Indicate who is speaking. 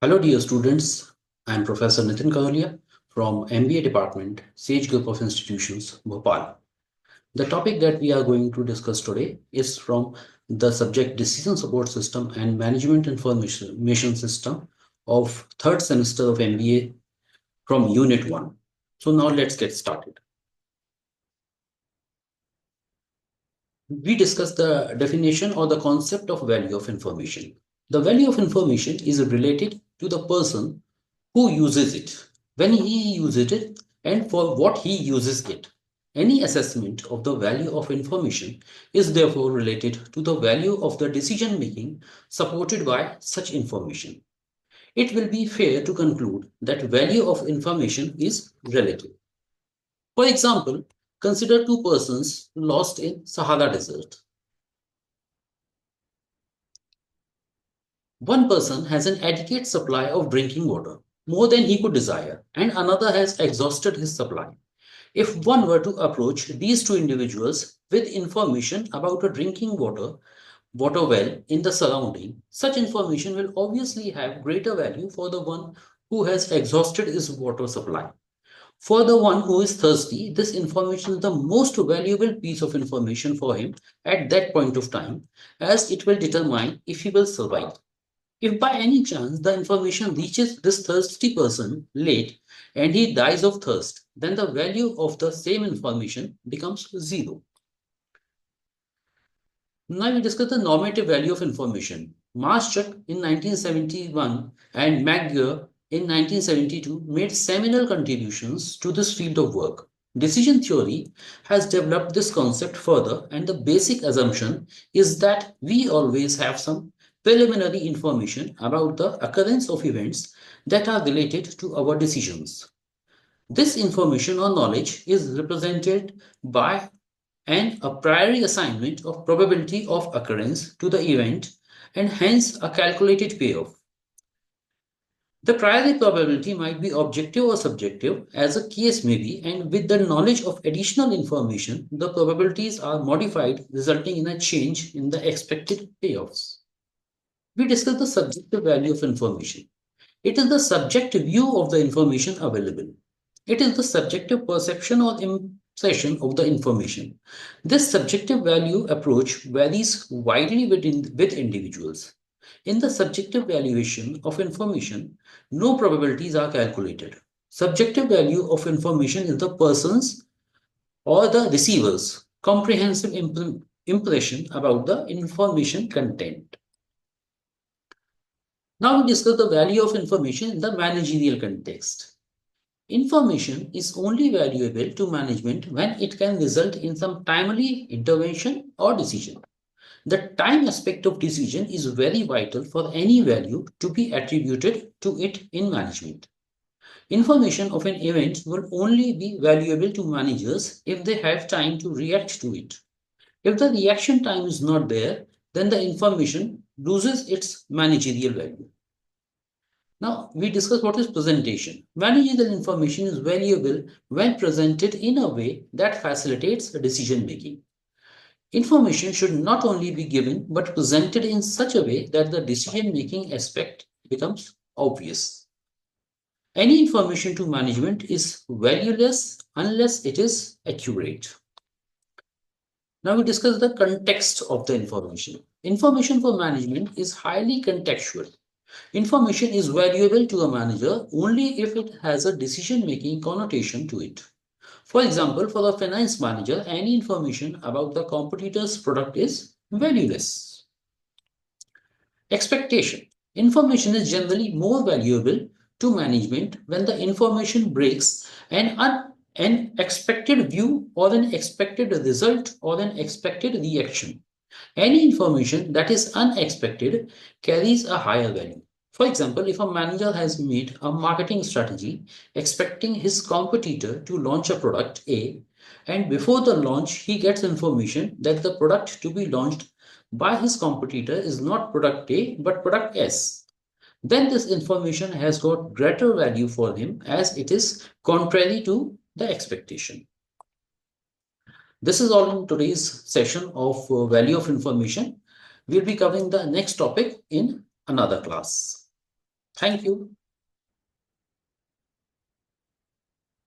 Speaker 1: Hello, dear students. I am Professor Nitin Karoulia from MBA Department, Sage Group of Institutions, Bhopal. The topic that we are going to discuss today is from the subject Decision Support System and Management Information System of third semester of MBA from Unit 1. So now let's get started. We discussed the definition or the concept of value of information. The value of information is related to the person who uses it, when he uses it, and for what he uses it. Any assessment of the value of information is therefore related to the value of the decision making supported by such information. It will be fair to conclude that value of information is relative. For example, consider two persons lost in Sahara Desert. One person has an adequate supply of drinking water, more than he could desire, and another has exhausted his supply. If one were to approach these two individuals with information about a drinking water well in the surrounding, such information will obviously have greater value for the one who has exhausted his water supply. For the one who is thirsty, this information is the most valuable piece of information for him at that point of time, as it will determine if he will survive. If by any chance the information reaches this thirsty person late and he dies of thirst, then the value of the same information becomes zero. Now we discuss the normative value of information. Marshall in 1971 and McGeer in 1972 made seminal contributions to this field of work. Decision theory has developed this concept further, and the basic assumption is that we always have some preliminary information about the occurrence of events that are related to our decisions. This information or knowledge is represented by a priori assignment of probability of occurrence to the event and hence a calculated payoff. The priori probability might be objective or subjective, as a case may be, and with the knowledge of additional information, the probabilities are modified, resulting in a change in the expected payoffs. We discuss the subjective value of information. It is the subjective view of the information available. It is the subjective perception or impression of the information. This subjective value approach varies widely with individuals. In the subjective valuation of information, no probabilities are calculated. Subjective value of information is the person's or the receiver's comprehensive impression about the information content. Now we discuss the value of information in the managerial context. Information is only valuable to management when it can result in some timely intervention or decision. The time aspect of decision is very vital for any value to be attributed to it in management. Information of an event will only be valuable to managers if they have time to react to it. If the reaction time is not there, then the information loses its managerial value. Now, we discuss what is presentation. Managerial information is valuable when presented in a way that facilitates decision making. Information should not only be given but presented in such a way that the decision-making aspect becomes obvious. Any information to management is valueless unless it is accurate. Now we discuss the context of the information. Information for management is highly contextual. Information is valuable to a manager only if it has a decision-making connotation to it. For example, for a finance manager, any information about the competitor's product is valueless. Expectation. Information is generally more valuable to management when the information breaks an expected view or an expected result or an expected reaction. Any information that is unexpected carries a higher value. For example, if a manager has made a marketing strategy expecting his competitor to launch a product A, and before the launch he gets information that the product to be launched by his competitor is not product A but product S, then this information has got greater value for him as it is contrary to the expectation. This is all in today's session of value of information. We'll be covering the next topic in another class. Thank you.